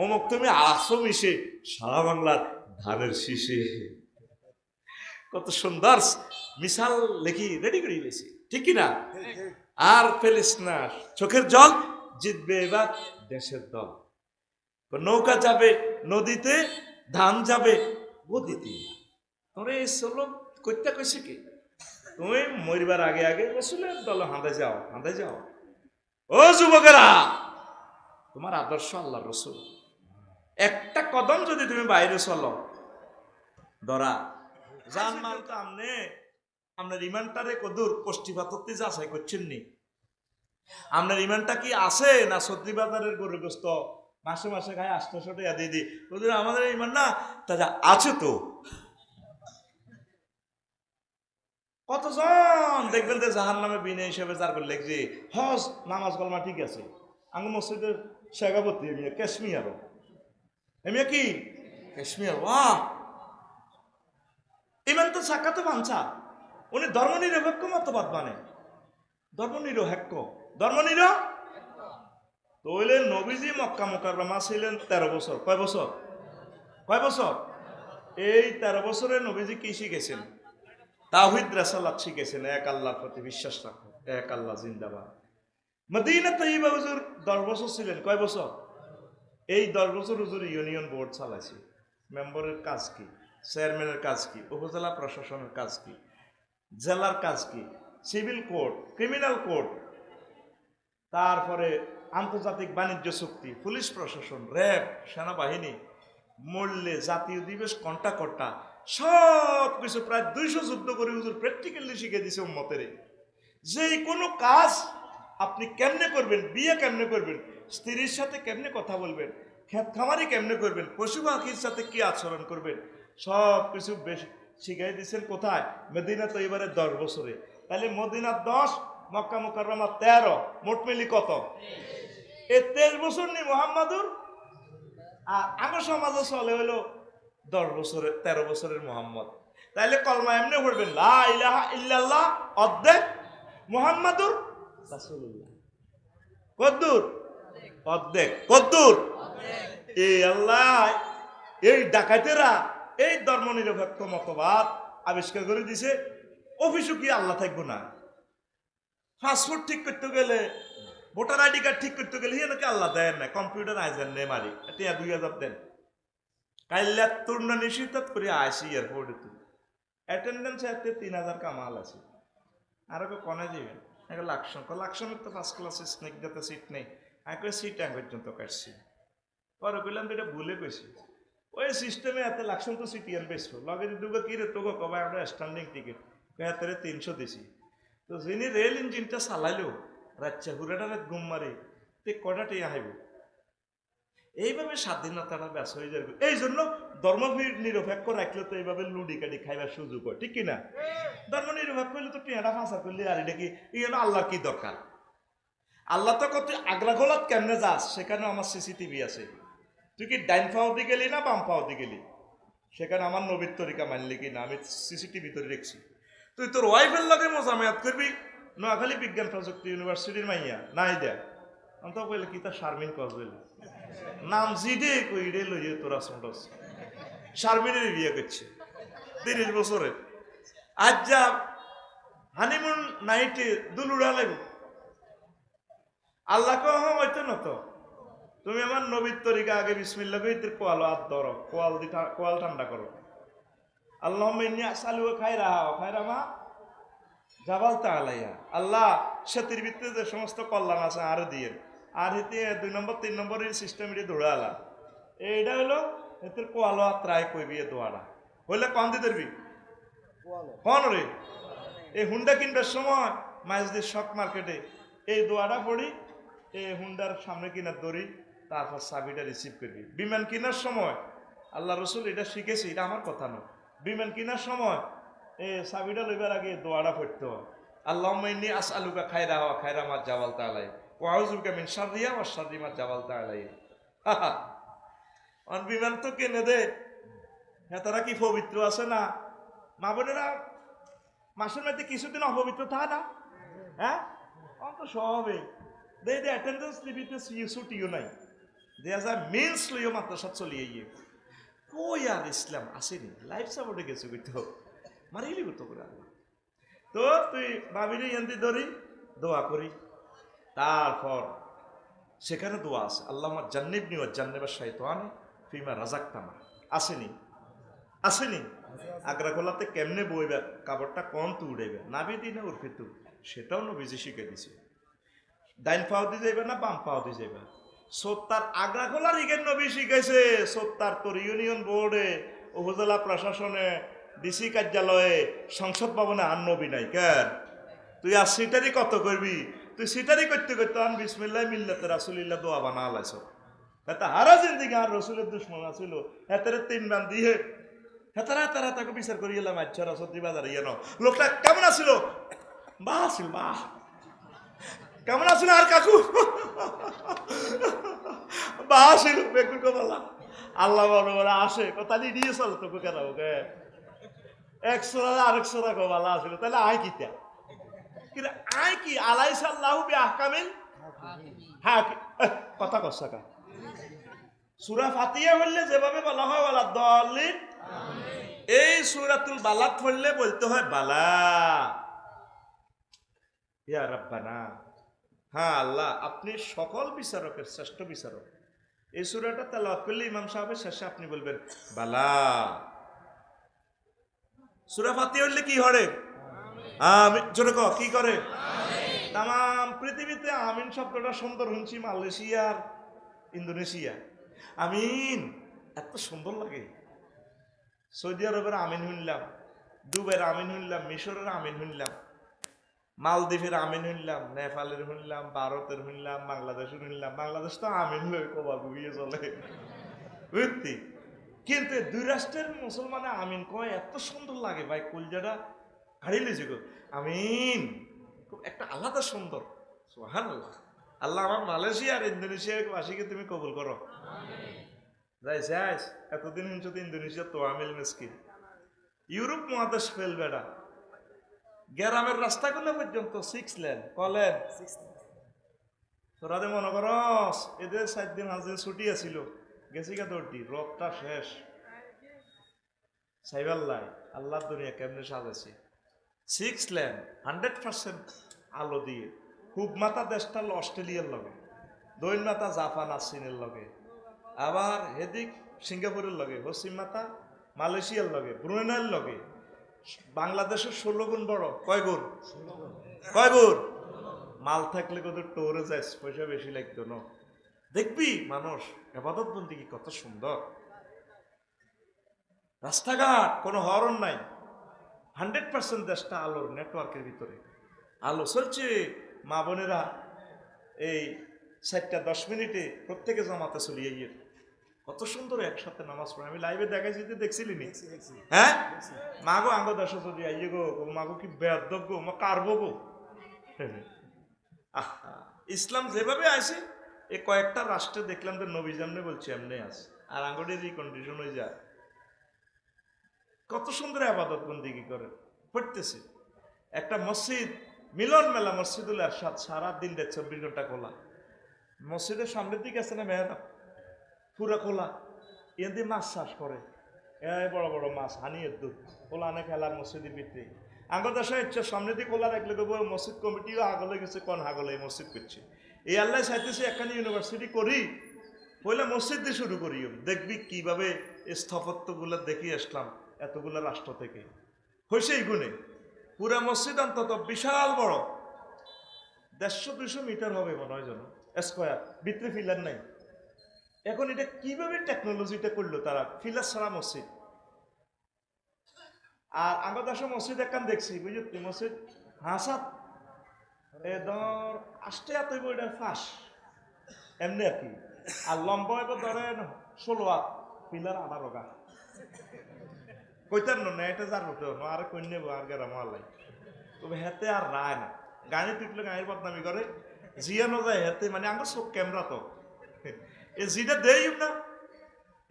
অমুক তুমি আসো মিশে সারা বাংলার ধানের শীষে। কত সুন্দর মিসাল লেখি রেডি করে গেছি, ঠিক কিনা? আর ফেলিস না চোখের জল, জিতবে এবার দেশের দল। নৌকা যাবে নদীতে, ধান যাবে গদিতে। তোরে চলো করতে কইছে কি, তুমি মরিবার আগে আগে রসুলের দল হাঁদে যাও, হাঁদে যাও। ও যুবকেরা, তোমার আদর্শ আল্লাহ রসুল। একটা কদম যদি তুমি বাইরে চলো ধরা জান মাল তো আমনে আপনার ইমানটারে কদূর কষ্টি পাততে যাচাই করছেন নি? আপনার ইমানটা কি আছে না সত্যি বাজারের গরু গোস্ত মাসে মাসে খায় 800 টাকা দিয়ে দিই? আমাদের ইমান না তাজা আছে তো। কতজন দেখবেন যে জাহান নামে বিনয় হিসেবে যার করে লেখছে হজ নামাজ কলমা ঠিক আছে, আঙ্গ মসজিদের শেখাবতী এমিয়া কাশ্মীর, এমিয়া কি কাশ্মীর। বাহ, ইমান তো সাক্ষাতে বাঞ্ছা। উনি ধর্মনিরপেক্ষ মতবাদ মানে, ধর্মনিরপেক্ষ, ধর্মনিরপেক্ষ। তইলে নবীজি মক্কা মুকাররমা ছিলেন 13 বছর। কয় বছর? কয় বছর? এই 13 বছরে নবীজি কি শিখেছেন? তাওহীদ রাসালাত শিখেছেন, এক আল্লাহর প্রতি বিশ্বাস রাখো, এক আল্লাহ জিন্দাবাদ। মদিনা তৈয়বা হুজুর 10 বছর ছিলেন। কয় বছর? এই 10 বছর হুজুর ইউনিয়ন বোর্ড চালাইছে। মেম্বারের কাজ কি, চেয়ারম্যানের কাজ কি, উপজেলা প্রশাসনের কাজ কি, জেলার কাজ কি, সিভিল কোর্ট, ক্রিমিনাল কোর্ট, তারপরে আন্তর্জাতিক বাণিজ্য চুক্তি, পুলিশ প্রশাসন, র্যাব, সেনাবাহিনী, মরলে জাতীয় দিবস কন্টা কর্তা, সব কিছু প্রায় 200 যুদ্ধ করে হুজুর প্র্যাকটিক্যালি শিখে দিছে উম্মতের। যে কোনো কাজ আপনি কেমনে করবেন, বিয়ে কেমনে করবেন, স্ত্রীর সাথে কেমনে কথা বলবেন, ক্ষেত খামারি কেমনে করবেন, পশু পাখির সাথে কি আচরণ করবেন, সব কিছু বেশি শিখাই দিচ্ছেন। কোথায়? মদিনা তো এবারে 10 বছরে। তাহলে মদিনা 10, মক্কা মুকাররমা 13, মোট মিলি কত? এই 23 বছর নি মোহাম্মদুর। আর আগের সমাজে চলে হইলো 10 বছরের, 13 বছরের মোহাম্মদ। তাইলে কলমা এমনি পড়বেন লা ইলাহা ইল্লাল্লাহ অর্ধেক, মুহাম্মাদুর রাসূলুল্লাহ কদ্দুর অর্ধেক, কদ্দুর। এই আল্লাহ, এই ডাকাতেরা এই ধর্মনিরপেক্ষ মতবাদ আবিষ্কার করে দিছে। অফিসও কি আল্লাহ থাকবো না? পাসপোর্ট ঠিক করতে গেলে, ভোটার আইডি কার্ড ঠিক করতে গেলে হিয়া নাকি আল্লাহ দেন না, কম্পিউটার আইজেন নে মারি এটা 2000 দেন। কাইল্লা তূর্ণ নিষিদ্ধ করে আসি এয়ারপোর্টে, তুই অ্যাটেন্ডেন্স এতে 3000 কামাল আছে। আরো কনে যাবেন লাকশন, লাকশনের তো ফার্স্ট ক্লাসে স্নিগ্ধতে সিট নেই, আমি সিট আমি পর্যন্ত কাটছি। পরে কইলাম তো এটা ভুলে কইছি, ওই সিস্টেমে এত লাকশন তো সিটি এন বেসবো লগে দুগো কি রে তোকে কবাই আমরা স্ট্যান্ডিং টিকিট এতে 300 দিছি। তো যিনি রেল ইঞ্জিনটা চালাইলো রাচ্চা হুরাটা ঘুম মারি তে কটা টিয়া হাইব। এইভাবে স্বাধীনতাটা ব্যাস হয়ে যাবে। এই জন্য ধর্ম নিরপেক্ষ রাখলে তো এইভাবে লুডি কাটি খাইবার সুযোগ হয়, ঠিক কিনা? ধর্ম নিরপেক্ষ হইলে তো টিয়াটা ফাঁসা করলে আর এটা কি আল্লাহর কি দরকার? আল্লাহ তো কত আগ্রা গোলাত কেমনে যাস, সেখানে আমার সিসিটিভি আছে। তুই কি ডাইন পাওয়াতে গেলি না বাম পাওয়াতে গেলি, সেখানে আমার নবীর তরিকা মানলি কি না আমি সিসিটিভি তৈরি রেখছি। তুই তোর ওয়াইফের লগে মোজামেয়াত করবি, নোয়াখালী বিজ্ঞান প্রযুক্তি ইউনিভার্সিটির মাইয়া নাই দেয়া তো বলে কি তার শারমিন কস বলে নাম জিডে কই রে লইয়ে তোরা শুনস শারমিনের বিয়ে করছে 30 বছরে। আজ যা হানিমুন নাইটে দুলুড়া লাগবে, আল্লাহ কো হইতো না তো। তুমি আমার নবীর তরিকা আগে বিসমিল্লাহ কইতে কোয়ালো হাত ধরো, কোয়াল ঠান্ডা করো। আল্লাহুম্মা ইন্নী আসআলুকা খায়রামা জাবাল তাআলাইয়া। আল্লাহ সেতির ভিতরে যে সমস্ত কল্যাণ আছে আরো দিয়ে, আর এতে 2 নম্বর 3 নম্বরের সিস্টেম এটি দৌড়ালা। এইটা হলো এতে কোয়ালো হাত ট্রাই কইবি এ দোয়াটা হইলে কম দিয়ে ধরবি কন রে। এই হুন্ডা কিনবার সময় মাইজদির শক মার্কেটে এই দোয়াটা পড়ি, এই হুন্ডার সামনে কিনার দড়ি, তারপর চাবিটা রিসিভ করবি। বিমান কেনার সময় আল্লাহ রসুল এটা শিখেছি, এটা আমার কথা নয়। বিমান কেনার সময় এই চাবিটা লইবার আগে দোয়াটা পড়তে হয়, আল্লাহুম্মা ইন্নী আসআলুকা খায়রা মা জাবালতা আলাই ওয়া আউযু বিকা মিন শাররিহা ওয়া শাররি মা জাবালতা আলাই। অন বিমান তো কিনে দে, তারা কি পবিত্র আছে না? মা বোনেরা মাসের মধ্যে কিছুদিন অপবিত্র থাকে না? হ্যাঁ, অন্ত সবে দে অ্যাটেন্ডেন্স লিপিতে ছুটিও নাই। দেয়া যায় মিন্স লইও মাদ্রাসা চলিয়ে গিয়ে কই আর ইসলাম আসেনি, লাইফ সাপোর্টে গেছে তো মারিলি তো করে আল্লাহ। তো তুই ভাবিলি এনতি ধরি দোয়া করি, তারপর সেখানে দোয়া আছে, আল্লাহ আমার জান্নিবনি ও জান্নিবা শাইতান ফিমা রাজাকতানা, আসেনি আসেনি। আগ্রা খোলাতে কেমনে বইবে, কাপড়টা কম তু উড়াইবে, নাবি দি না উর্ফি তু, সেটাও নবীজি শিখে দিছে। ডাইন পাও দিয়ে যাইবে না বাম পাও দিয়ে যাইবে। সত্তার আগ্রা খোলার ইগের নবী শিখাইছে, সত্তার তোর ইউনিয়ন বোর্ডে, উপজেলা প্রশাসনে, ডিসি কার্যালয়ে, সংসদ ভবনে আর নবী নাই কেন? তুই আর সিটারি কত করবি? তুই সিটারি করতে করতে আন বিসমিল্লাহ মিল্লাতে রাসূলিল্লাহ দোয়া বানা আলাইছ। এটা হারা জিন্দিগি আর রসুলের দুশ্মন আছিল, হেতারে 3 বান দিয়ে হেতারা তারা তাকে বিচার করি এলাম। আচ্ছা রসদি বাজারে ইয়ে লোকটা কেমন আছিল? বাহ আছিল, বাহ কেমন আছিল? আর কাকু বাহ ছিল বেকুর কমালা। আল্লাহ বলে আসে তাহলে দিয়ে চল তোকে কেন ওকে 100 আরেকশো টাকা ভালো আছিল, তাহলে আয় কিতা কিন্তু আয় কি আলাইসাল্লাহু বিআহকামিল হাকিম, কথা কচ্ছা কা সূরা ফাতিহা বললে যেভাবে বলা হয় ওয়ালা দাল্লিন, এই সূরাতুল বালাদ পড়লে বলতে হয় বালা ইয়া রাব্বানা, হ্যাঁ আল্লাহ আপনি সকল বিচারকের শ্রেষ্ঠ বিচারক। এই সূরাটা তেলাওয়াত করলে ইমাম সাহেবের শেষে আপনি বলবেন বালা। সূরা ফাতিহা হইলে কি হরে? আমিন। জোরে কও কি করে? তাম পৃথিবীতে আমিন শব্দটা সুন্দর শুনছি মালয়েশিয়ার, ইন্দোনেশিয়া। আমিন এত সুন্দর লাগে। সৌদি আরবের আমিন শুনলাম, দুবাইয়ের আমিন শুনলাম, মিশরের আমিন শুনলাম, মালদ্বীপের আমিন শুনলাম, নেপালের শুনলাম, ভারতের শুনলাম, বাংলাদেশের শুনলাম। বাংলাদেশ তো আমিন লই কবা গুবিয়ে চলে বুঝতি, কিন্তু 2 রাষ্ট্রের মুসলমানে আমিন কয় এত সুন্দর লাগে ভাই, কলজাটা হারিয়ে লেছে গো। আমিন খুব একটা আলাদা সুন্দর। সুবহানাল্লাহ। আল্লাহ আমার মালয়েশিয়া আর ইন্দোনেশিয়ার বাসীকে তুমি কবুল করো। যাই এতদিন শুনছো তো ইন্দোনেশিয়া তো আমিল মিসকিন, ইউরোপ মহাদেশ ফেল বেড়া, গ্রামের রাস্তাগুলো পর্যন্ত 6 লেন কলেন। তোরা মনে করস এদের 7 দিন হাজে ছুটি আছিল, গেছি কা তোরটি রথটা শেষ সাইবাল্লাই আল্লাহ দুনিয়া কেমনে সাজাইছে। 6 লেন 100% আলো দিয়ে। পূব মাথা দেশটা অস্ট্রেলিয়ার লগে, দৈন মাথা জাপান আর চীনের লগে, আবার হেদিক সিঙ্গাপুরের লগে, পশ্চিম মাথা মালয়েশিয়ার লগে, ব্রুনেইয়ের লগে। বাংলাদেশের 16 গুণ বড়। কয় গুণ? মাল থাকলে কত টোরে যায়, পয়সা বেশি লাগতো না। দেখবি মানুষ ইবাদত বন্দেগী কত সুন্দর। রাস্তাঘাট কোনো হরন নাই, 100% দেশটা আলোর নেটওয়ার্কের ভিতরে আলো চলছে। মা বোনেরা এই 7টা 10 মিনিটে প্রত্যেকে জামাতে চলিয়ে গিয়ে কত সুন্দর একসাথে নামাজ পড়ে। আমি লাইভে দেখাইছি, দেখছিলি নি? হ্যাঁ মাগো আঙ্গ দেশ যদি আইয়ে গো মাগো কি বেয়াদব গো, মা কারবো গো। ইসলাম যেভাবে আছে এ কয়েকটা রাষ্ট্রে দেখলাম যে নবী যেমনে বলছে এমনি আছে, আর আঙ্গুলের এই কন্ডিশন হয়ে যায়। কত সুন্দর আবাদত বন্দেগী করে পড়তেছে। একটা মসজিদ মিলন মেলা মসজিদুল এরশাদ সারাদিন 24 ঘন্টা খোলা। মসজিদের সামনের দিকে আছে না মেহনত পুরা খোলা, এ দিয়ে মাছ চাষ করে, বড় বড় মাছ হানিয়ের দুধ খোলা আনে খেলার মসজিদের ভিতরে। আঙ্গর দেশে ইচ্ছে সামনের দিকে খোলা রাখলে দেবো মসজিদ কমিটিও আগলে গেছে, কোন আগলে মসজিদ করছে। এই আল্লাহ চাইতেছে একখানি ইউনিভার্সিটি করি, পয়লা মসজিদ দিয়ে শুরু করি। দেখবি কিভাবে স্থাপত্যগুলো দেখি আসলাম এতগুলো রাষ্ট্র থেকে হয়েছে এই গুণে। পুরা মসজিদ অন্তত বিশাল বড়, 150-200 মিটার হবে মনে হয় যেন স্কোয়ার, ভিতরে ফিলার নাই। এখন এটা কিভাবে টেকনোলজিটা করলো তারা, ফিলার ছাড়া মসজিদ। আর আমার দেশের মসজিদ একখান দেখছি বুঝলি, মসজিদ হাসাত ধর আসতে এত বইটা ফাঁস এমনি আর কি, আর লম্বা এবার ধরেন 16 হাত, পিলার 18 গা কইতার না এটা যার হতে আর কই নেবো আর গেরা মালাই। তবে হেতে আর রায় না, গাড়ি তুটলে গাড়ির বদনামি করে, জিয়ানো যায় হেতে, মানে আমার সব ক্যামেরা তো এই জিটা দেই না,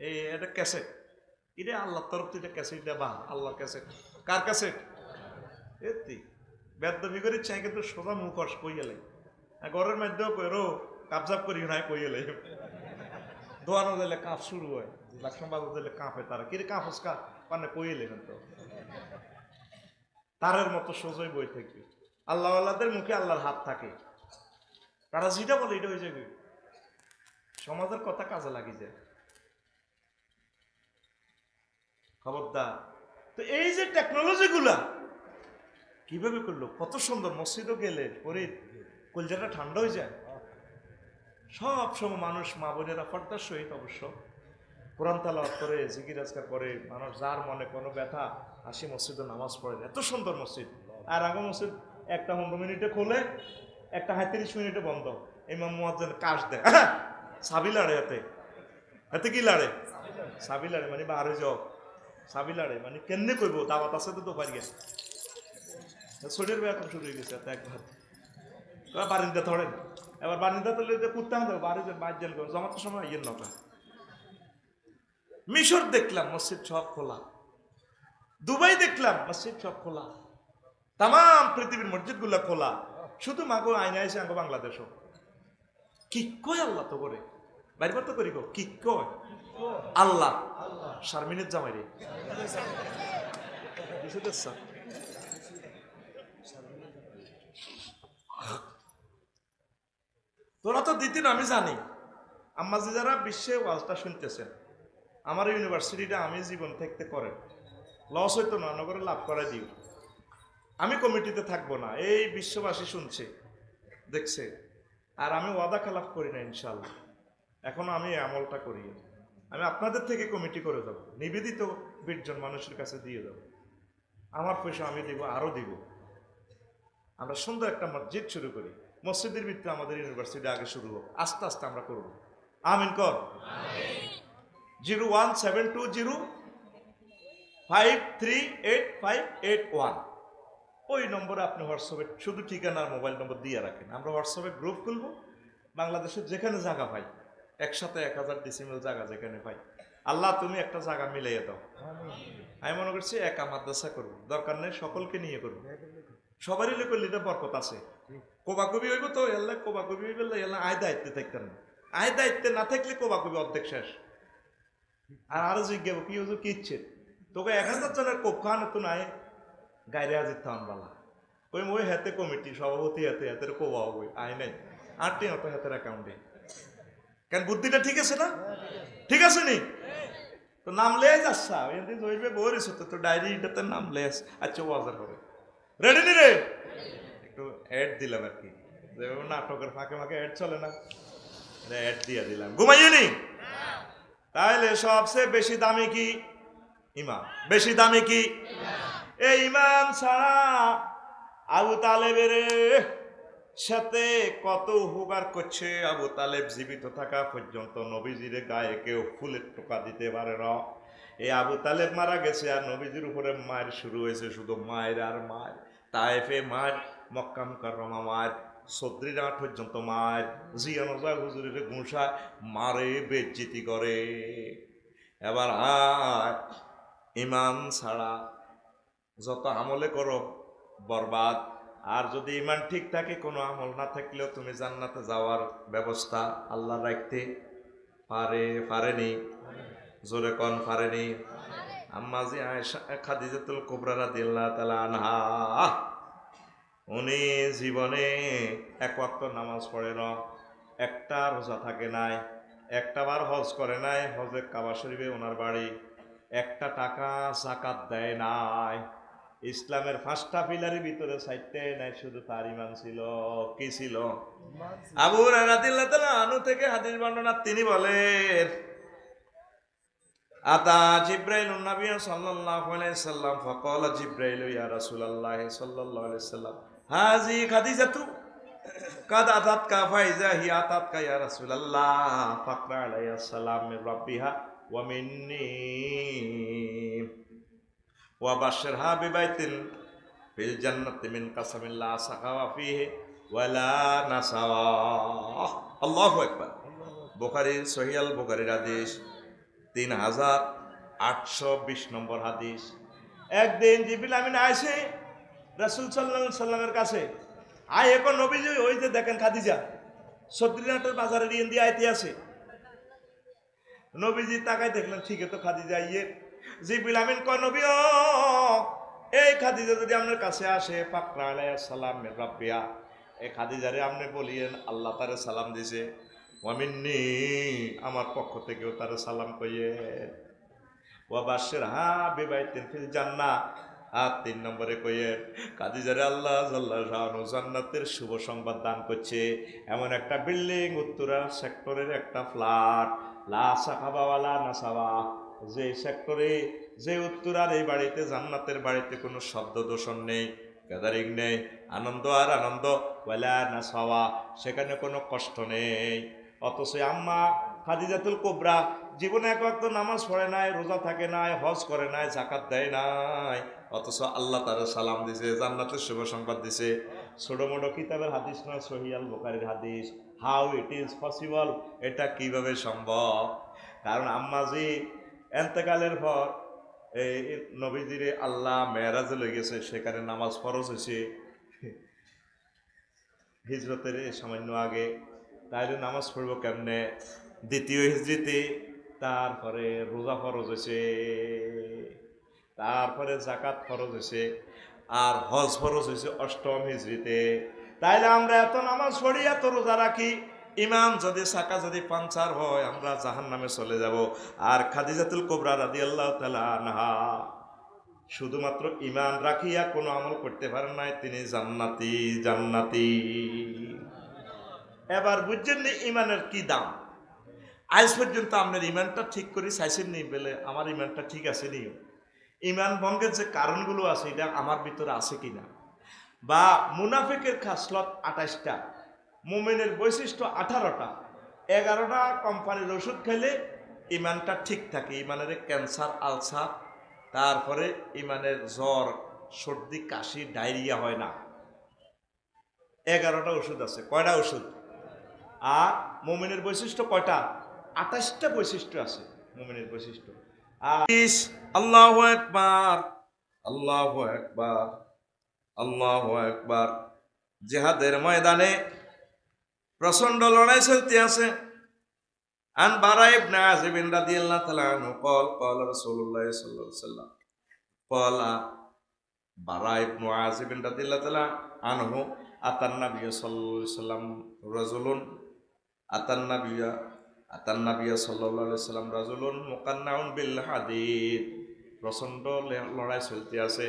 এই এটা ক্যাসেট, এটা আল্লাহর তরফ থেকে ক্যাসেট দেবা, আল্লাহর ক্যাসেট। কার ক্যাসেট? এতি বেদবি করে চাই কিন্তু সোজা মুখস কই গেলে ঘরের মধ্যেও কইরো কাবজাব করি নাই কই গেলে দোয়ানো দিলে কাঁপ শুরু হয়, লাকসাম বাজার দিলে কাঁপে তারা, কিরে কাঁপস কাঁপ মানে কইলে কিন্তু তারের মতো সোজই বই থেকে আল্লাহ আল্লাহদের মুখে আল্লাহর হাত থাকে, তারা যেটা বলে এটা হয়ে যাবে, সমাজের কথা কাজে লাগি যায়। খবরদার। তো এই যে টেকনোলজি গুলা কিভাবে করলো, কত সুন্দর, মসজিদও গেলে পরে কলজাটা ঠান্ডা হয়ে যায়। সব সময় মানুষ, মা বোনেরা পর্দার সহিত অবশ্য কোরআন তালাওয়াত করে, জিকির আজকার করে, মানুষ যার মনে কোনো ব্যথা আসি মসজিদে নামাজ পড়ে, এত সুন্দর মসজিদ। আর আগে মসজিদ একটা 15 মিনিটে খোলে, একটা 35 মিনিটে বন্ধ। ইমাম মুয়াজ্জিন কাশ দেয়, সাবি লাড়ে হাতে, হাতে কি লাড়ে, সাবি লাড়ে মানে বাহারে যাও, সাবি লাড়ে মানে কেমনে কইব, দাওয়াত আছে তো পারি গেছে, শরীর ব্যায়াম শুরু হয়ে গেছে একবার। বারিন্দা ধরেন, এবার বারিন্দা তুলে কুত্তা হবে বাড়ি বাইর জমাতে সময় ইয়ের নৌকা। মিশর দেখলাম মসজিদ সব খোলা, দুবাই দেখলাম মসজিদ সব খোলা, তাম পৃথিবীর মসজিদ গুলা খোলা, শুধু মাগো আইনা এসে আঙ্গো বাংলাদেশও কি কয় আল্লাহ তো করে বাইর তো করি গো, কি কয় আল্লাহ শারমিনের জামাই রে তোরা তো দিতেন, আমি জানি আম্মাজি যারা বিশ্বে ওয়াজটা শুনতেছেন, আমার ইউনিভার্সিটিটা আমি জীবন থাকতে করেন, লস হইতো না, নগরে লাভ করাই দিও, আমি কমিটিতে থাকবো না, এই বিশ্ববাসী শুনছে দেখছে, আর আমি ওয়াদা খেলাফ করি না ইনশাল্লাহ, এখনো আমি আমলটা করি, আমি আপনাদের থেকে কমিটি করে দেব, নিবেদিত 20 জন মানুষের কাছে দিয়ে দেব, আমার পয়সা আমি দিব, আরো দিব, আমরা সুন্দর একটা মসজিদ শুরু করি, মসজিদের ভিত্তিতে আমাদের ইউনিভার্সিটি আগে শুরু হোক, আস্তে আস্তে আমরা করব, আমিন কর। 01720538581 ওই নম্বরে আপনি হোয়াটসঅ্যাপে শুধু ঠিকানার মোবাইল নম্বর দিয়ে রাখেন, আমরা হোয়াটসঅ্যাপে গ্রুপ খুলবো, বাংলাদেশের যেখানে জায়গা পাই, একসাথে 1000 ডিসিমেল জায়গা যেখানে পাই, আল্লাহ তুমি একটা জায়গা মিলাইয়ে দাও। আমি মনে করছি একা মাদ্রাসা করবো, দরকার নেই সকলকে নিয়ে করবো, সবারই লোক লিতে বরকত আছে, কোবাকবি হইব তো এল্লা, কোবাকবি হইবে এল্লা আয় দায়িত্বে থাকতেন না, আয় দায়িত্বে না থাকলে কোবাকবি অর্ধেক শেষ। আর আরো জিজ্ঞাসা কি হুজুর কি ইচ্ছে তোকে 1000 জনের কোপ খাওয়ানো তো নাই, গাইরে হাজির থান বালা, ওই হাতে কমিটি সভাপতি হাতে হাতের কোবা হবে আয় নাই, 8টি মতো হাতের অ্যাকাউন্টে, কেন বুদ্ধিটা ঠিক আছে না, ঠিক আছে নি, তো নাম লে যাচ্ছা এমনি জইবে বইরিস তো ডায়েরিটাতে নাম লে, আচ্ছা ওয়াজার হবে রেডি নি রে, একটু অ্যাড দিলাম আর কি, নাটকের ফাঁকে ফাঁকে অ্যাড চলে না, অ্যাড দিয়ে দিলাম, ঘুমাইয়ে নি। তাহলে সবচেয়ে বেশি দামি কি ইমাম, বেশি দামি কি, এই ইমাম ছাড়া আবু তালেবের সাথে কত উপকার করছে, আবু তালেব জীবিত থাকা পর্যন্ত নবীজির গায়ে কেউ ফুলের টোকা দিতে পারে না, এই আবু তালেব মারা গেছে আর নবীজির উপরে মায়ের শুরু হয়েছে, শুধু মায়ের আর মায়ের, তায়েফে মায়ের, মক্কা মুকাররমা মায়ের, সদ্রিরাট পর্যন্ত মায়ের, জিয়ানজা হুজুরের ঘুষা মারে বেজ্জিতি করে। এবার আর ইমান ছাড়া যত আমলে করো বরবাদ, আর যদি ইমান ঠিক থাকে কোনো আমল না থাকলেও তুমি জান্নাতে যাওয়ার ব্যবস্থা আল্লাহ রাখতে পারেনি, জোরে কোন পারেনি। আম্মাজি আয়েশা খাদিজাতুল কুবরা রাদিয়াল্লাহু তাআলা আনহা, উনি জীবনে এক ওয়াক্ত নামাজ পড়ে না, একটা রোজা থাকে নাই, একটা বার হজ করে নাই, হজে কাবা শরীফে ওনার বাড়ি, একটা টাকা যাকাত দেয় নাই, ইসলামের 5টা পিলারের ভিতরে 4টে নাই, শুধু তার ইমান ছিল, কি ছিল, আবু হুরায়রা রাদিয়াল্লাহু তাআলা আনহু থেকে হাদিস বর্ণনা, তিনি বলেন আতা জিব্রাইলুন নবী সাল্লাল্লাহু আলাইহি সাল্লাম ফাকালা জিব্রাইল ইয়া রাসূলুল্লাহ সাল্লাল্লাহু আলাইহি সাল্লাম হাজি খাদিজাতু কাদ আতাতকা ফাইজা হি আতাতকা ইয়া রাসূলুল্লাহ ফাকরা আলাইহিস সালাম মির রাব্বিহা ওয়া মিন্নি ওয়া বাশশিরহা বিবাইতিন ফিল জান্নাতি মিন কাসামিল্লা সাখাওয়া ফিহি ওয়ালা নাসাওয়া। আল্লাহু আকবার। বুখারী সহিহ আল বুখারীর হাদিস 3820 নম্বর হাদিস। একদিন জিবরিল আমিন আইসে রাসূল সাল্লাল্লাহু আলাইহি সাল্লামের কাছে, আয় এখন নবীজি ওই যে দেখেন খাদিজা সদ্রিনাটের বাজারে রিয়েন দিয়ে আইতে আছে, নবীজি তাকাই দেখলেন ঠিকই তো খাদিজা ইয়ে। জিবরিল আমিন কয় নবী ও, এই খাদিজা যদি আপনার কাছে আসে ফাকরা আলাইহিস সালাম মির রাব্বিয়া, এই খাদিজারে আপনি বলিয়েন আল্লাহ তারে সালাম দিছে, ওয়ামিন্নি আমার পক্ষ থেকেও তারে সালাম কইয়ে, ওয়া বাশশির হা বিবাইতিন ফিল জান্নাহ। আর 3 নম্বরে কইয়ে খাদিজারে আল্লাহ জাল্লা শানু জান্নাতের শুভ সংবাদ দান করছে, এমন একটা বিল্ডিং উত্তরা সেক্টরের একটা ফ্ল্যাট, লা সাখাবা ওয়ালা নাসাবা, যে সেক্টরে যে উত্তরার এই বাড়িতে জান্নাতের বাড়িতে কোনো শব্দ দূষণ নেই, গ্যাদারিং নেই, আনন্দ আর আনন্দ, ওয়ালা নাসাওয়া সেখানে কোনো কষ্ট নেই। অথচ আম্মা খাদিজাতুল কুবরা জীবনে এক ওয়াক্ত নামাজ পড়ে নাই, রোজা থাকে নাই, হজ করে নাই, যাকাত দেয় নাই, অথচ আল্লাহ তারা সালাম দিছে, জান্নাতের শুভ সংবাদ দিছে। ছোট মোটো কিতাবের হাদিস না, সহিহ আল বুখারীর হাদিস। হাউ ইট ইজ পসিবল, এটা কিভাবে সম্ভব? কারণ আম্মাজি এন্তেকালের পর এই নবীজিরে আল্লাহ মেরাজে লই গেছে, সেখানে নামাজ ফরজ হয়েছে হিজরতের সামান্য আগে, তাইলে নামাজ পড়বো কেমনে? দ্বিতীয় হিজরিতে, তারপরে রোজা ফরজ হয়েছে, তারপরে জাকাত ফরজ হয়েছে, আর হজ ফরজ হয়েছে অষ্টম হিজরিতে। তাইলে আমরা এত নামাজ পড়ি, এত রোজা রাখি, ইমান যদি সাকা যদি পাঞ্চার হয় আমরা জাহান্নামে চলে যাব। আর খাদিজাতুল কুবরা রাদিয়াল্লাহু তাআলা আনহা শুধুমাত্র ইমান রাখিয়া কোনো আমল করতে পারেন নাই, তিনি জান্নাতি জান্নাতি। এবার বুঝছেন নি ইমানের কি দাম? আজ পর্যন্ত আপনার ইমানটা ঠিক করে চাইছেন নি বলে আমার ইমানটা ঠিক আছে নি? ইমান ভঙ্গের যে কারণগুলো আছে এটা আমার ভিতরে আছে কিনা? বা মুনাফিকের খাসলত 28টা, মুমিনের বৈশিষ্ট্য 18টা, 11টা কোম্পানির ওষুধ খেলে ইমানটা ঠিক থাকে। ইমানের ক্যান্সার, আলসার, তারপরে ইমানের জ্বর, সর্দি, কাশি, ডায়রিয়া হয় না। 11টা ওষুধ আছে। কয়টা ওষুধ? আর মুমিনের বৈশিষ্ট্য কয়টা? 28টা বৈশিষ্ট্য আছে মুমিনের বৈশিষ্ট্য। আর আল্লাহু আকবার, আল্লাহু আকবার, আল্লাহু আকবার। জিহাদের ময়দানে প্রচন্ড লড়াই চলতে আছে। আন বারা ইবনে আযিব রাদিয়াল্লাহু তাআলা আনহু قال قال رسول الله صلى الله عليه وسلم قال বারা ইবনে আযিব রাদিয়াল্লাহু তাআলা আনহু আতান নবী সাল্লাল্লাহু আলাইহি ওয়াসাল্লাম রাজুলুন আতান নবী সাল্লাল্লাহু আলাইহি ওয়াসাল্লাম রাজুলুন মুকান্নাউন বিল হাদিদ। প্রচন্ড লড়াই চলতে আছে,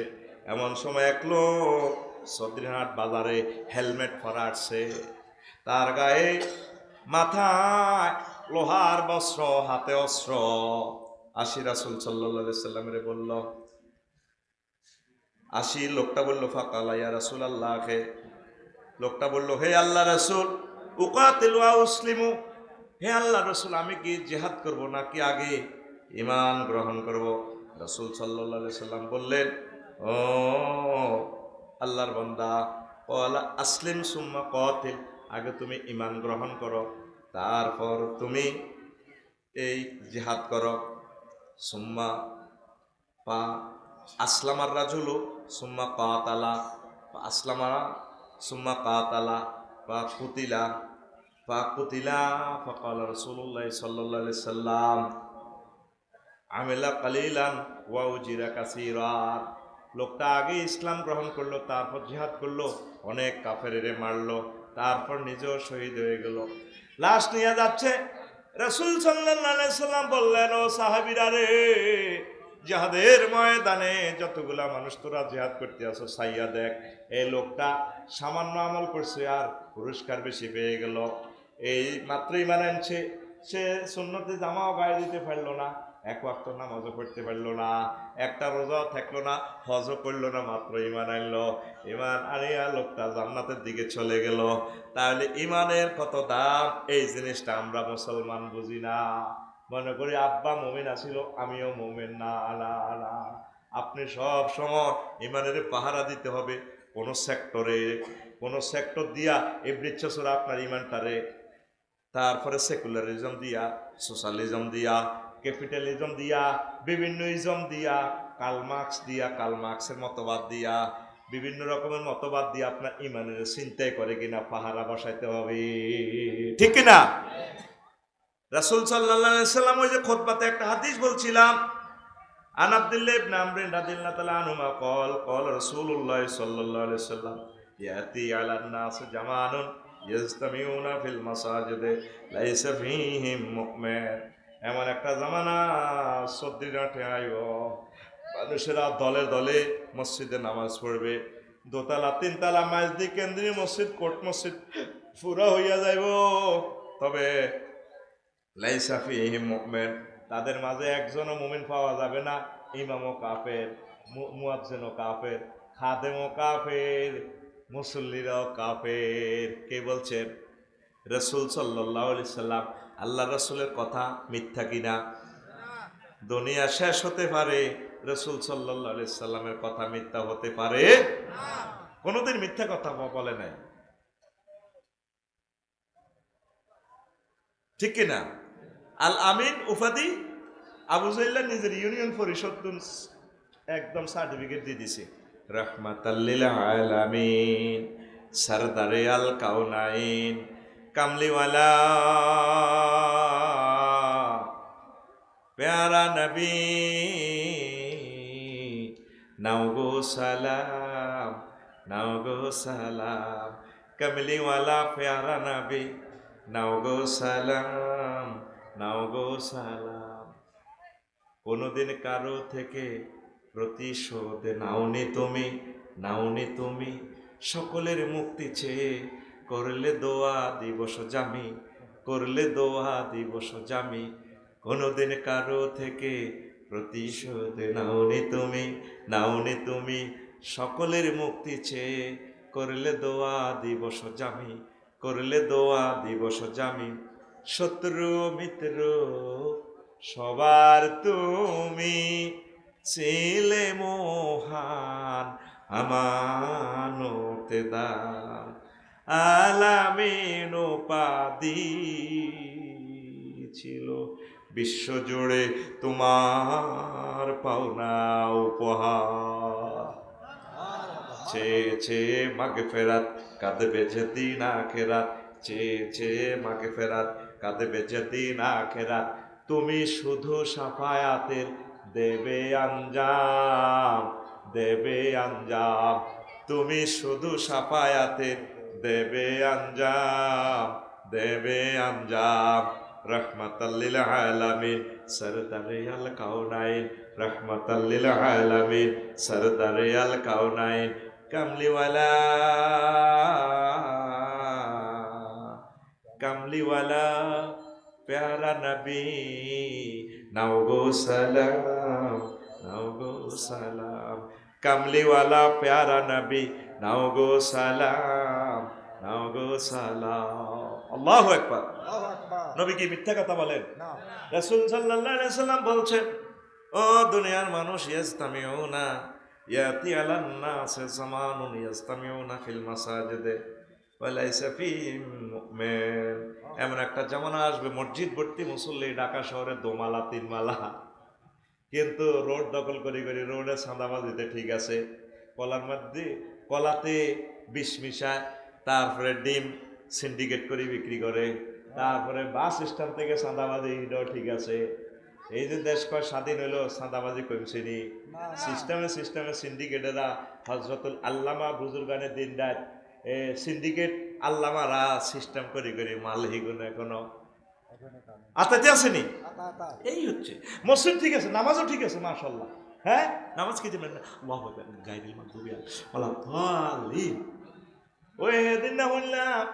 এমন সময় এক লোক সদরিহাট বাজারে হেলমেট পরা আসছে, তার গায়ে মাথায় লোহার বস্ত্র, হাতে অস্ত্র। আসি রাসূল সাল্লাল্লাহু আলাইহি সাল্লামের বলল, আসি লোকটা বলল ফাকালা ইয়া রাসূলুল্লাহকে, লোকটা বলল হে আল্লাহ রাসূল, উকাতিলু ওয়া উসলিমু, হে আল্লাহ রাসূল আমি কি জিহাদ করব নাকি আগে ঈমান গ্রহণ করব? রাসূল সাল্লাল্লাহু আলাইহি সাল্লাম বললেন, ও আল্লাহর বান্দা, ক্বালা আসলিম সুম্মা কাতিল, আগে তুমি ঈমান গ্রহণ করো, তারপর তুমি এই জিহাদ করো। সুম্মা পা আসলামার রাজুলু সুম্মা কাতালা, আসলামা সুম্মা কাতালা বা কুতিলা, বা কুতিলা ফাকালা রাসূলুল্লাহ সাল্লাল্লাহু আলাইহি সাল্লাম আমিলা কালিলান ওয়া উজিরা কাসীরা। লোকটা আগে ইসলাম গ্রহণ করলো, তারপর জিহাদ করলো, অনেক কাফেরেরে মারলো, তারপর নিজেও শহীদ হয়ে গেল। লাশ নিয়ে যাচ্ছে, রাসূল সাল্লাল্লাহু আলাইহি সাল্লাম বললেন, ও সাহাবীরা রে, জিহাদের ময়দানে যতগুলা মানুষ তোরা জিহাদ করতে আসো, সাইয়া দেখ, এই লোকটা সামান্য আমল করছে আর পুরস্কার বেশি পেয়ে গেল। এই মাত্র ঈমান আনছে, সে সুন্নতে জামাও গায়ে দিতে পারলো না, এক ওয়াক্ত নামাজও পড়তে পারলো না, একটা রোজাও থাকলো না, হজও করলো না, মাত্র ঈমান আনলো। ঈমান আনিয়া লোকটা জান্নাতের দিকে চলে গেল। তাহলে ঈমানের কত দাম, এই জিনিসটা আমরা মুসলমান বুঝি না। মনে করি আব্বা মুমিন আছিল, আমিও মুমিন। না না না, আপনি সব সময় ঈমানের পাহারা দিতে হবে। কোন সেক্টর দিয়া এই বৃক্ষছড়া আপনার ঈমানটারে, তারপরে সেকুলারিজম দিয়া, সোশ্যালিজম দিয়া, ক্যাপিটালিজম দিয়া, বিভিন্ন ইজম দিয়া, কার্ল মার্কসের মতবাদ দিয়া, বিভিন্ন রকমের মতবাদ দিয়ে আপনার ঈমানের চিন্তাই করে কিনা পাহারা বসাইতে হবে, ঠিক কিনা? রাসূল সাল্লাল্লাহু আলাইহি সাল্লাম ওই যে খুতবাতে একটা হাদিস বলছিলাম, আন আব্দুল্লাহ ইবনে আমর রাদিয়াল্লাহু তাআলা আনহুমা قال রাসূলুল্লাহ সাল্লাল্লাহু আলাইহি সাল্লাম ইয়াতি আলান নাস জামানুন ইয়াজতামিউনা ফিল মাসাজিদ লাইসা ফীহিম মুমিন। এমন একটা জামানা সদ্দিরাটে আইব, মানুষেরা দলে দলে মসজিদে নামাজ পড়বে, দোতলা তিনতলা মসজিদ কেন্দ্রীয় মসজিদ কোট মসজিদ পুরা হইয়া যাইব, তবে লাইসা ফীহিম মুমিন, তাদের মাঝে একজনও মুমিন পাওয়া যাবে না। ইমামও কাফের, মুয়াজ্জিনও কাফের, খাদেমও কাফের, মুসল্লিরাও কাফের। কে বলছেন? রাসূল সাল্লাল্লাহু আলাইহি সাল্লাম। আল্লাহ রাসূলের কথা মিথ্যা কিনা? দুনিয়া শেষ হতে পারে, রাসূল সাল্লাল্লাহু আলাইহি সাল্লামের কথা মিথ্যা হতে পারে না। কোনোদিন মিথ্যা কথা বলে নাই, ঠিক কিনা? আল আমিন উপাধি আবু জাইল্লা নিজের ইউনিয়ন পরিষদ একদম সার্টিফিকেট দিয়ে দিছে। রাহমাতাল লিল আলামিন, সরদারে আল কাউনাইন, কামলিওয়ালা প্যারা নবী, নাও গো সালাম, নাও গো সালাম, কামলিওয়ালা প্যারা নবী, নাও গো সালাম, নাও গো সালাম। কোনোদিন কারো থেকে প্রতিশোধ নাওনি তুমি, নাওনি তুমি, সকলের মুক্তি চেয়ে করলে দোয়া দিবস জামি, করলে দোয়া দিবস জামি। কোনোদিন কারো থেকে প্রতিশোধ নাওনি তুমি, নাওনি তুমি, সকলের মুক্তি চেয়ে করলে দোয়া দিবস জামি, করলে দোয়া দিবস জামি। শত্রু মিত্র সবার তুমি ছিলে মহান আমানতে দান, আলামিন উপাধি ছিল বিশ্বজুড়ে তোমার পাওনা উপহার। চেয়ে চেয়ে মাগফিরাত কাঁদবে যেদিন আখিরাত, চেয়ে চেয়ে মাগফিরাত কাঁদবে যেদিন আখিরাত। তুমি শুধু সাফায়াতের দেবে আঞ্জাম, দেবে আঞ্জাম, তুমি শুধু সাফায়াতের দেবে আঞ্জাম, দেবে আঞ্জাম। রহমাতাল লিল আলামিন, সরদারে আল কাউনাইন, রহমাতাল লিল আলামিন, সরদারে আল কাউনাইন, কামলিওয়ালা, কামলিওয়ালা প্যারা নবী, নাও গো সালাম, নাও গো সালাম, কামলিওয়ালা প্যারা নবী, নাও গো সালাম, নাও গো সালাম। আল্লাহু আকবার। নবী কি মিথ্যা কথা বলেন? রাসূল সাল্লাল্লাহু আলাইহি সাল্লাম বলছেন, ও দুনিয়ার মানুষ, ইয়াস্তামিউনা ইয়াতি আলান নাস জামানুন ইয়াস্তামিউনা ফিল মাসাজিদে ওয়া লাইসা ফীহিম মুমিন। এমন একটা জামানা আসবে মসজিদ ভর্তি মুসল্লি, ঢাকা শহরে দোমালা তিনমালা, কিন্তু রোড দখল করে করে রোডে চাঁদাবাজিতে ঠিক আছে, কলার মধ্যে কলাতে বিষ মিশায়, তারপরে ডিম সিন্ডিকেট করে বিক্রি করে, তারপরে বাস স্ট্যান্ড থেকে চাঁদাবাজি, এটাও ঠিক আছে। এই যে দেশ কয় স্বাধীন হইলো, চাঁদাবাজি কমছেনি। সিস্টেমে সিস্টেমে সিন্ডিকেটেরা হজরতুল আল্লামা বুজুর্গানে দিন রাত সিন্ডিকেট আল্লামারা সিস্টেম করে করে মাল হিগুন এখনো আতাতে আসেনি। এই হচ্ছে মসজিদ ঠিক আছে, নামাজও ঠিক আছে, মাশাআল্লাহ। হ্যাঁ, নামাজ কি জানেন না? আল্লাহু আকবার, গায়রিল মাগদুবি আলাইহিম। ওই দিন না বললাম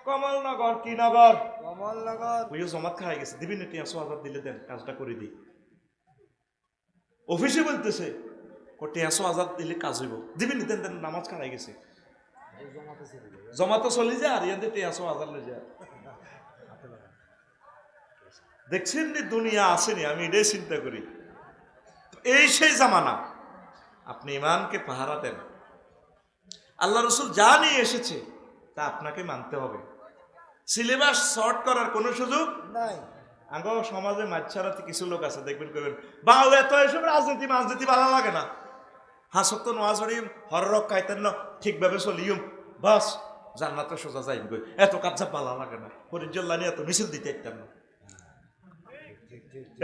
কমলনগর, কি নগর? কমলনগর। ওই জমাত খাই গেছে, দিবি না? 100,000 দিলে দেন, কাজটা করে দিই। অফিসে বলতেছে 100,000 দিলে কাজ হইব, দিবি না? দেন দেন, নামাজ খাই গেছে, জমা তো চলে যায়, আর ইয়াতে 100,000 লই যায়। দেখছেন নি দুনিয়া আসেনি, আমি এটাই চিন্তা করি। এই সেই জামানা, আপনি ইমানকে পাহারা দেন। আল্লাহ রসুল যা নিয়ে এসেছে তা আপনাকে মানতে হবে। সিলেবাস শর্ট করার কোনো সুযোগ নাই। আগে সমাজে মাঝছাড়াতে কিছু লোক আছে, দেখবেন কইবেন বাউ এত এসব রাজনীতি রাজনীতি ভালো লাগে না, হাসত নোয়াজ হরিম হররক খাইতেন না, ঠিকভাবে চলিম, বাস জান্নাতে সোজা যাইম গই, এত কাজ ভালো লাগে না, ফরিজ্জল্লানি এত মিছিল দিতে ইত্যাম না।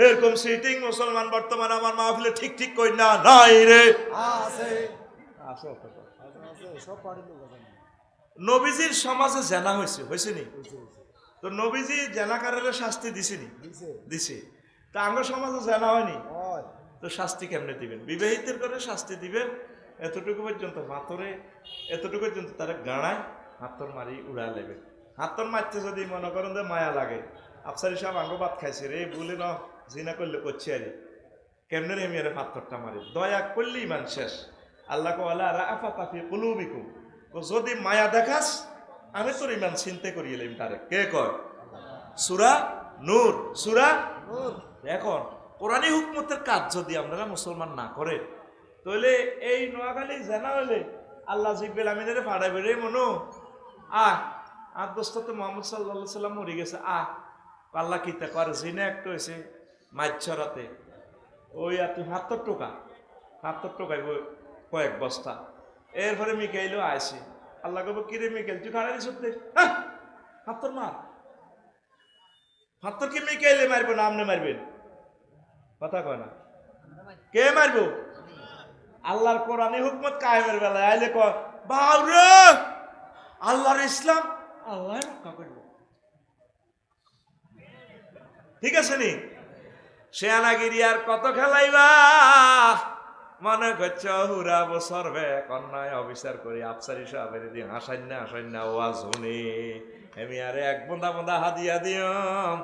এরকম সিটিং মুসলমান বর্তমানে আমার মাহফিলে ঠিক ঠিক কই না নাই রে আছে আছে সব পার্টির লোক আছে নবীজির সমাজে জেনা হয়েছে নি তো নবীজি জেনাকারের শাস্তি দিছেনি দিছে তা আমার সমাজে জেনা হয়নি তো শাস্তি কেমনে দিবেন বিবাহিতের করে শাস্তি দিবেন এতটুকু পর্যন্ত মাতরে এতটুকু পর্যন্ত তারা গাড়ায় হাতর মারি উড়া লেবে হাতর মারতে যদি মনে করেন যে মায়া লাগে আফসারি সাহেব আঙ্গ ভাত খাইছে রে বলে না জিনা করলে করছি আরে কেমনে রে মেয়ের পাথরটা মারি দয়া করলে ইমান শেষ আল্লাহ কলা রাফা কাফি কুলুবিকুম যদি মায়া দেখাস আমি তোর ইমান চিন্তা করিয়ে এলাম তারে কে কয় সূরা নূর সূরা এখন কোরআনী হুকমতের কাজ যদি আপনারা মুসলমান না করে তাহলে এই নোয়াখালী জানা হইলে আল্লাহ জিব্বেল আমিনের ফাড়াইবে রে মনো আর দোস্তাতে মোহাম্মদ সাল্লাল্লাহু সাল্লাম মরে গেছে আল্লাহ কিতা করে জিনে একটা হয়েছে মাইছরাতে ওই আর তুই ৭০ টাকায় কয়েক বস্তা এরপরে মিকাইলও আইসি আল্লাহ কব কিরে মিকাইল তুই খাড়াই সত্যি হ্যাঁ হাতর মার হাতর কি মিকাইলে মারবো না আমনে মারবেন কথা কয় না কে মারবো আল্লাহর কোরআনী হুকমত কায়েমের বেলায় আইলে কয় বাউরে আল্লাহর ইসলাম আল্লাহ রক্ষা করব ঠিক আছে নি সেনাগিরি আর কত খেলাইবা মনে করছ হুরা বছর কন্যায় অফিসার করি আফসারি সাহেবের দিন হাসাই না ওয়াজ শুনি আমি আরে এক বন্ধা হাদিয়া দিয়ম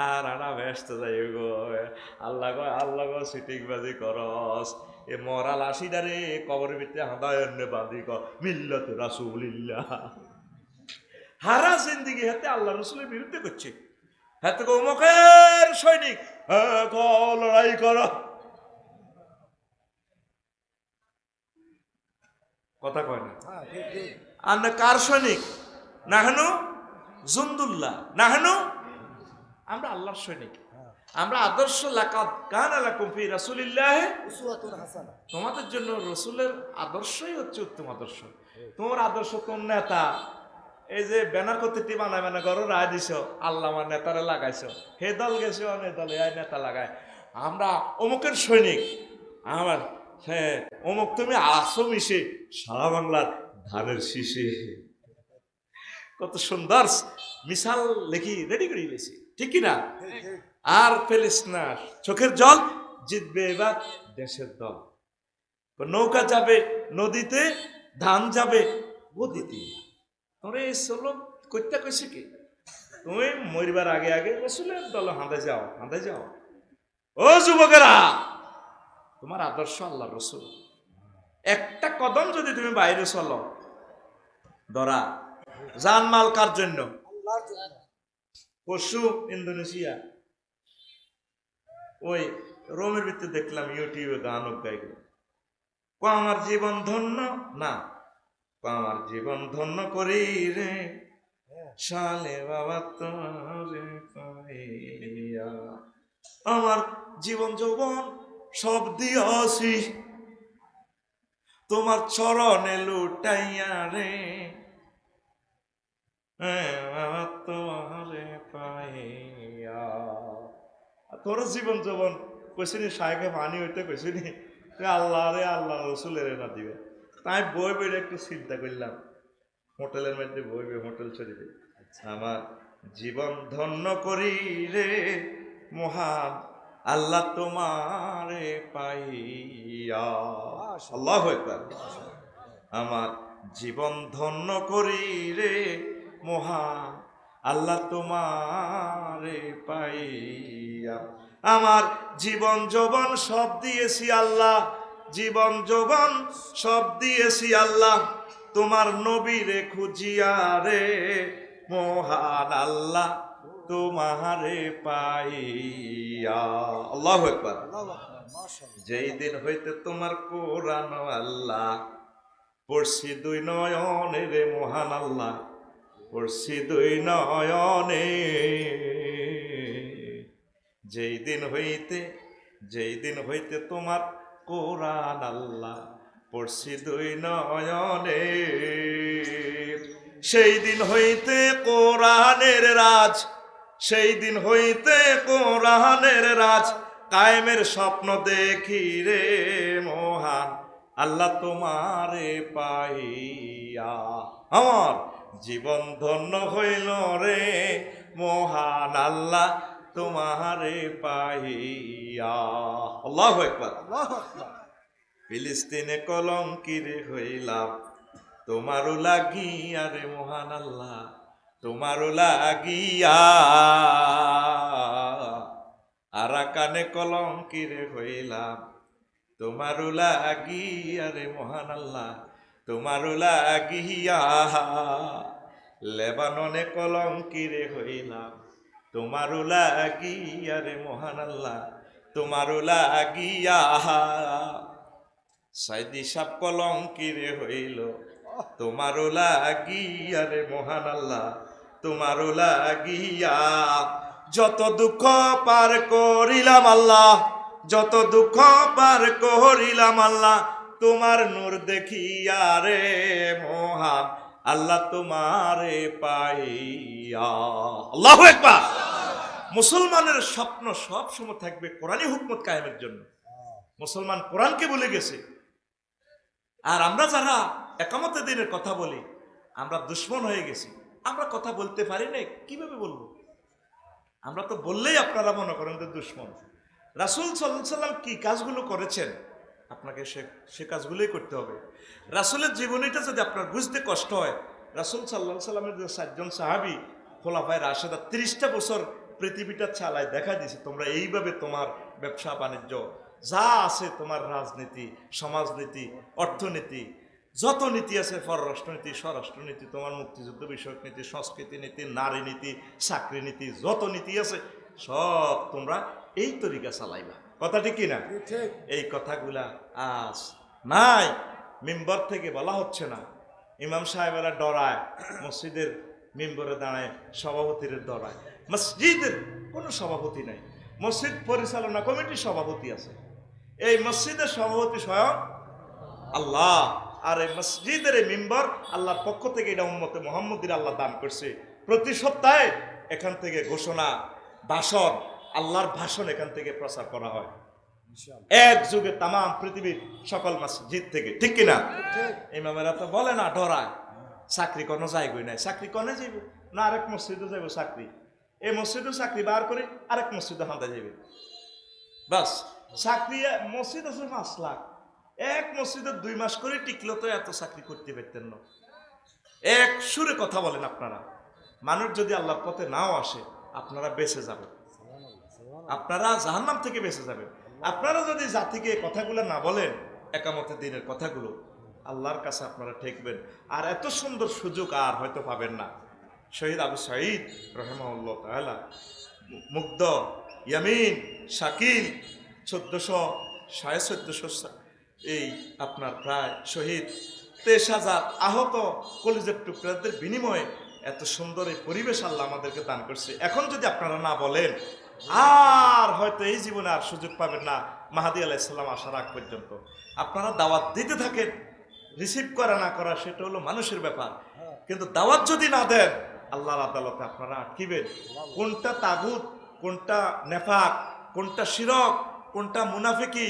আর আনা ব্যস্ত যাই গো আল্লাহ গো সিটিং বাজি করস এ মরা লাশিদারে কবরের ভিতরে হাদায়ন্নে বাঁধি ক মিল্লাত রাসূলিল্লাহ হারা জিন্দিগি হাতে আল্লাহ রসুলের বিরুদ্ধে করছে হাতে অমুকের সৈনিক লড়াই কর কথা কয় না আর না কার সৈনিক নাহানু জুন্দুল্লাহ নাহানু আমরা আল্লাহর সৈনিক আমরা আদর্শ লাকাত কানা লাকুম ফি রাসূলিল্লাহ উসওয়াতুন হাসানাহ তোমাদের জন্য রাসূলের আদর্শই হচ্ছে উত্তম আদর্শ তোমার আদর্শ কোন নেতা এই যে ব্যানার করতে বানায় মানে ঘর রায় দিছ আল্লাহ আমার নেতারে লাগাইছো হে দল গেছো আমি দলে এই নেতা লাগায় আমরা অমুকের সৈনিক আমার হ্যাঁ অমুক তুমি আসো মিশে সারা বাংলার ধানের শীষে কত সুন্দর মিসাল লেখি রেডি করে গেছি ঠিক কিনা আর ফেলিস না চোখের জল জিতবে এবার দেশের দল নৌকা যাবে নদীতে ধান যাবে গদিতে তোরে এই সলব করতে কইছে কি তুমি মরিবার আগে রসুলের দল হাঁদে যাও ও যুবকেরা তোমার আদর্শ আল্লাহ রসুল একটা কদম যদি তুমি বাইরে চলো ধরা জানমাল কার জন্য পশু ইন্দোনেশিয়া ওই রোমের ভিতরে দেখলাম ইউটিউবে গান গাইল আমার জীবন ধন্য না আমার জীবন ধন্য করি রে শালে বাবা তোরে পাইয়া আমার জীবন যৌবন সব দিয়াছি তোমার চরণে লুটাইয়া রে বাবা তোরে পাইয়া তোর জীবন যৌবন কইছিনি সাহেকে মানি হইতে কইছিনি আল্লাহ রে আল্লাহ রসুলের না দিবে তাই বই বইটা একটু চিন্তা করলাম হোটেলের মধ্যে বইবে হোটেল শরীফে আমার জীবন ধন্য করি রে মহান আল্লাহ তোমারে পাইয়া আল্লাহু আকবার আমার জীবন ধন্য করি রে মহান আল্লাহ তোমারে পাইয়া আমার জীবন যৌবন সব দিয়েছি আল্লাহ জীবন যৌবন সব দিয়েছি আল্লাহ তোমার নবীরে খুঁজিয়া রে মহান আল্লাহ তোমারে পাইয়া আল্লাহু আকবার যেই দিন হইতে তোমার কোরআন আল্লাহ পড়ছি দুই নয়নে রে মহান আল্লাহ পড়ছি দুই নয়নে যেই দিন হইতে তোমার কোরআন আল্লাহ পড়ছি দুই নয়নে সেই দিন হইতে কোরআনের রাজ সেই দিন হইতে কোরআনের রাজ কায়েমের স্বপ্ন দেখি রে মহান আল্লাহ তোমারে পাইয়া আমার জীবন ধন্য হইল রে মহান আল্লাহ তোমারে পাইয়া। আল্লাহু আকবার। আল্লাহু আকবার। ফিলিস্তিনে কলঙ্কিরে হইলাম তোমারও লাগিয়া রে মহান আল্লাহ তোমারও লাগিয়া। আরাকানে কলঙ্কিরে হইলাম তোমারও লাগিয়া রে মহান আল্লাহ তোমারও লাগিয়া। লেবাননে কলঙ্কিরে হইলাম তোমারও লাগিয়া রে মহান আল্লাহ তোমারও লাগিয়া। সাইদি সাপ কলঙ্কিরে হইল তোমারও লাগিয়া রে মহান আল্লাহ তোমারও লাগিয়া। যত দুঃখ পার করিলাম আল্লাহ যত দুঃখ পার করিলাম আল্লাহ তোমার নূর দেখিয়া রে মহান আল্লাহ তোমারে পাইয়া। আল্লাহু আকবার। মুসলমানের স্বপ্ন সব সময় থাকবে কোরআনী হুকমত কায়েমের জন্য। মুসলমান কোরআনকে বলে গেছে, আর আমরা যারা একামতে দিনের কথা বলি আমরা দুশ্মন হয়ে গেছি। আমরা কথা বলতে পারি না, কিভাবে বলবো? আমরা তো বললেই আপনারা মনে করেন যে দুশ্মন। রাসূল সাল্লাল্লাহু আলাইহি সাল্লাম কি কাজগুলো করেছেন আপনাকে সে কাজগুলোই করতে হবে। রাসূলের জীবনীটা যদি আপনার বুঝতে কষ্ট হয়, রাসূল সাল্লাল্লাহু আলাইহি সাল্লামের যে 4 জন সাহাবী খোলাফায়ে রাশেদা 30টা বছর পৃথিবীটা চালায় দেখা দিয়েছে তোমরা এইভাবে তোমার ব্যবসা বাণিজ্য যা আছে, তোমার রাজনীতি, সমাজনীতি, অর্থনীতি, যত নীতি আছে, পররাষ্ট্রনীতি, স্বরাষ্ট্রনীতি, তোমার মুক্তিযুদ্ধ বিষয়ক নীতি, সংস্কৃতি নীতি, নারী নীতি, চাকরি নীতি, যত নীতি আছে সব তোমরা এই তরিকা চালাইবা। কথা ঠিক কিনা? ঠিক। এই কথাগুলা আজ নাই, মিম্বর থেকে বলা হচ্ছে না। ইমাম সাহেবেরা ডরায়, মসজিদের মিম্বরে দাঁড়ায়, সভাপতির ডরায়। মসজিদের কোনো সভাপতি নাই, মসজিদ পরিচালনা কমিটির সভাপতি আছে। এই মসজিদের সভাপতি স্বয়ং আল্লাহ। আর এই মসজিদের এই মিম্বর আল্লাহর পক্ষ থেকে, এটা উম্মতে মুহাম্মদীর আল্লাহ দান করছে। প্রতি সপ্তাহে এখান থেকে ঘোষণা, ভাষণ, আল্লাহর ভাষণ এখান থেকে প্রচার করা হয় এক যুগে তাম পৃথিবীর সকল মসজিদ থেকে। ঠিক কিনা? ইমামেরা তো বলে না, ডরায়, চাকরি কোনো যাইবই নাই। চাকরি কনে যাইব না, আরেক মসজিদে যাইব চাকরি। এই মসজিদে চাকরি বার করে আরেক মসজিদে হাঁদা যাইবে। বাস, চাকরি মসজিদ আছে 5 লাখ, এক মসজিদে 2 মাস করে টিকলেও তো এত চাকরি করতে পারতেন না। এক সুরে কথা বলেন আপনারা। মানুষ যদি আল্লাহর পথে নাও আসে, আপনারা বেঁচে যাবেন, আপনারা জাহান্নাম থেকে বেঁচে যাবেন। আপনারা যদি জাতিকে কথাগুলো না বলেন, একামতে দিনের কথাগুলো, আল্লাহর কাছে আপনারা ঠেকবেন। আর এত সুন্দর সুযোগ আর হয়তো পাবেন না। শহীদ আবু সাঈদ রাহিমাহুল্লাহ তাআলা, মুগ্ধ, ইয়ামিন, শাকিল 1400 এই আপনার প্রায় শহীদ 23,000 আহত কলিজার টুকরাদের বিনিময়ে এত সুন্দর এই পরিবেশ আল্লাহ আমাদেরকে দান করছে। এখন যদি আপনারা না বলেন, আর হয়তো এই জীবনে আর সুযোগ পাবেন না মাহাদী আলাইহিস সালাম আসার আগ পর্যন্ত। আপনারা দাওয়াত দিতে থাকেন, রিসিভ করা না করা সেটা হলো মানুষের ব্যাপার, কিন্তু দাওয়াত যদি না দেন আল্লাহর আদালতে আপনারা আটকিবেন। কোনটা তাগুত, কোনটা নেফাক, কোনটা শিরক, কোনটা মুনাফিকি,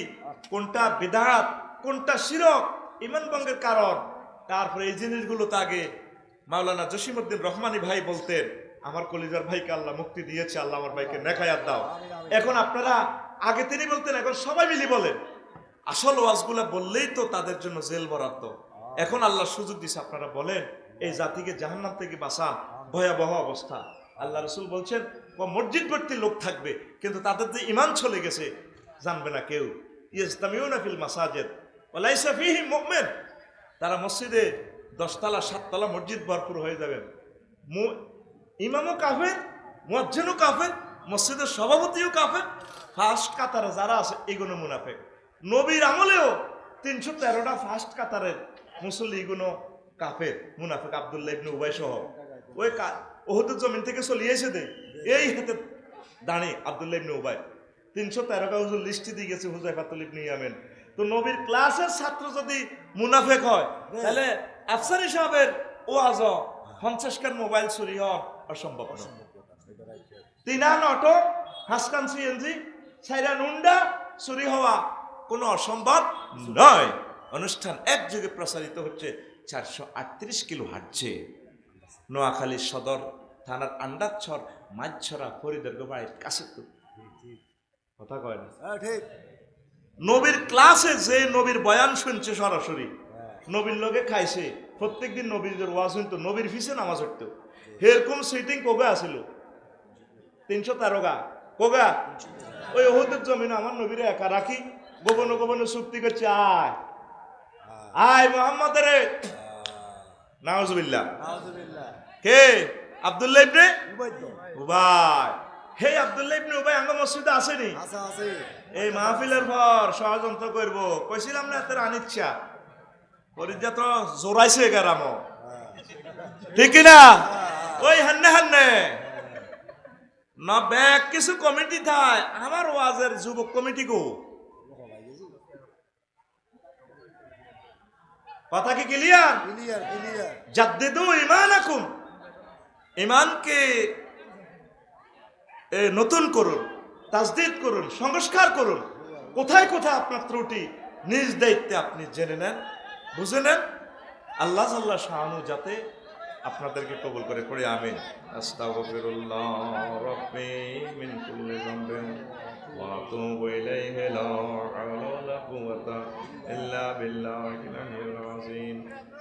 কোনটা বিদআত, কোনটা শিরক, ঈমান ভঙ্গের কারণ। তারপরে এই জিনিসগুলো তো আগে মাওলানা জসিমউদ্দিন রহমানী ভাই বলতেন, আমার কলিজার ভাইকে আল্লাহ মুক্তি দিয়েছে, আল্লাহ আমার ভাইকে নেখায়াত দাও। এখন আপনারা, আগে তিনি বলতেন, এখন সবাই মিলি বলেন। আসল ওয়াজগুলা বললেই তো তাদের জন্য জেল বরাদ্দ। এখন আল্লাহ সুযোগ দিছে, আপনারা বলেন, এই জাতিকে জাহান্নাম থেকে বাঁচান, ভয়াবহ অবস্থা। আল্লাহ রাসূল বলছেন, মসজিদ ভর্তি লোক থাকবে, কিন্তু তাদের যে ঈমান চলে গেছে জানবে না কেউ। ইস্তামিউনা ফিল মাসাজিদ ওয়া লাইসা ফীহিম মুমিন। তারা মসজিদে 10 তলা 7 তলা মসজিদ ভরপুর হয়ে যাবে, ইমামও কাফের, মুয়াজ্জিনও কাফের, মসজিদের সভাপতিও কাফের, ফার্স্ট কাতারে যারা আছে এগুলো মুনাফিক। নবীর আমলেও 313টা ফার্স্ট কাতারের মুসল্লি এগুলো কাফের, মুনাফিক। আব্দুল্লাহ ইবনে উবাই সহ ওই উহুদের জমিন থেকে চলে এসে দেয় এই হাতে দাঁড়িয়ে আব্দুল্লাহ ইবনে উবাই 313টা হুজুর লিস্টি দিয়ে গেছে হুযায়ফাতুল ইবনে ইয়ামান। তো নবীর ক্লাসের ছাত্র যদি মুনাফিক হয়, তাহলে আফসারি সাহেবের ওয়াজ 50 খান মোবাইল চুরি হওয়া অসম্ভব। তিনান অটো হাসকান সিএনজি সাইরান উন্ডা চুরি হওয়া কোনো অসম্ভব নয়। অনুষ্ঠান একযোগে প্রসারিত হচ্ছে 438 কিলো হাঁটছে। নোয়াখালী সদর থানার আন্ডারছর মাঝছড়া ফরিদের বাড়ির কাছে তো কথা কয় না। হ্যাঁ ঠিক। নবীর ক্লাসে যে নবীর বয়ান শুনছে সরাসরি, নবীর লগে খাইছে, প্রত্যেকদিন নবীর ওয়াজ শুনতো, নবীর ফিসে নামাজ হতো, এরকম সিটিং কোগা আছিল 313 গা কোগা। ওই ওহুদের জমিন আমার নবীরে একা রাখি গোপনে গোপনে চুক্তি করছে, আয় আয় মোহাম্মদ রে নাউজুবিল্লাহ। নাউজুবিল্লাহ। কে? আব্দুল্লাহ ইবনে উবাইদ। উবাই। হে আব্দুল্লাহ ইবনে উবাই আঙ্গ মসজিদে আসেনি? আছে আছে। এই মাহফিলের পর ষড়যন্ত্র করব কইছিলাম না এত আনিচ্ছা পরিজা তো জোরাইছে গেরাম, ঠিক না? ওই হান্নে হান্নে না ব্যাগ কিছু কমিটি থায় আমার ওয়াজের যুবক কমিটি গো। কথা কি ক্লিয়ার? Clear clear. জাদ্দিদু ঈমানাকুম, ঈমানকে নতুন করুন, তাজদীদ করুন, সংস্কার করুন। কোথায় কোথায় আপনার ত্রুটি নিজ দায়িত্বে আপনি জেনে নেন, বুঝে নেন। আল্লাহ জাল্লা শাহানু যাতে আপনাদেরকে কবুল করে পড়ে আমিন। আস্তাগফিরুল্লাহ রাব্বি মিন কুল্লি যামবিন ওয়া আতুবু ইলাইহি লা হাওলা ওয়ালা কুওয়াতা ইল্লা বিল্লাহিল আলিয়্যিল আযীম।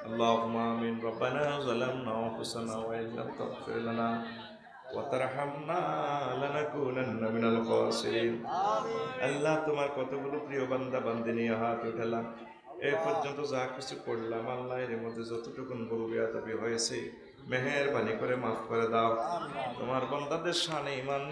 আল্লাহুম্মা আমিন। রব্বানা যালামনা আনফুসানা ওয়া ইল্লাম তাগফির লানা ওয়া তারহামনা লানাকুনান্না মিনাল খাসিরিন। আল্লাহ তোমার কতগুলো প্রিয় বান্দা বান্দি নিয়ে হাত উঠালাম, এই পর্যন্ত যা কিছু করলাম আল্লাহ এর মধ্যে যতটুকুন ভুল বেয়াদবি হয়েছে মেহেরবানি করে মাফ করে দাও। তোমার বান্দাদের শানে ঈমান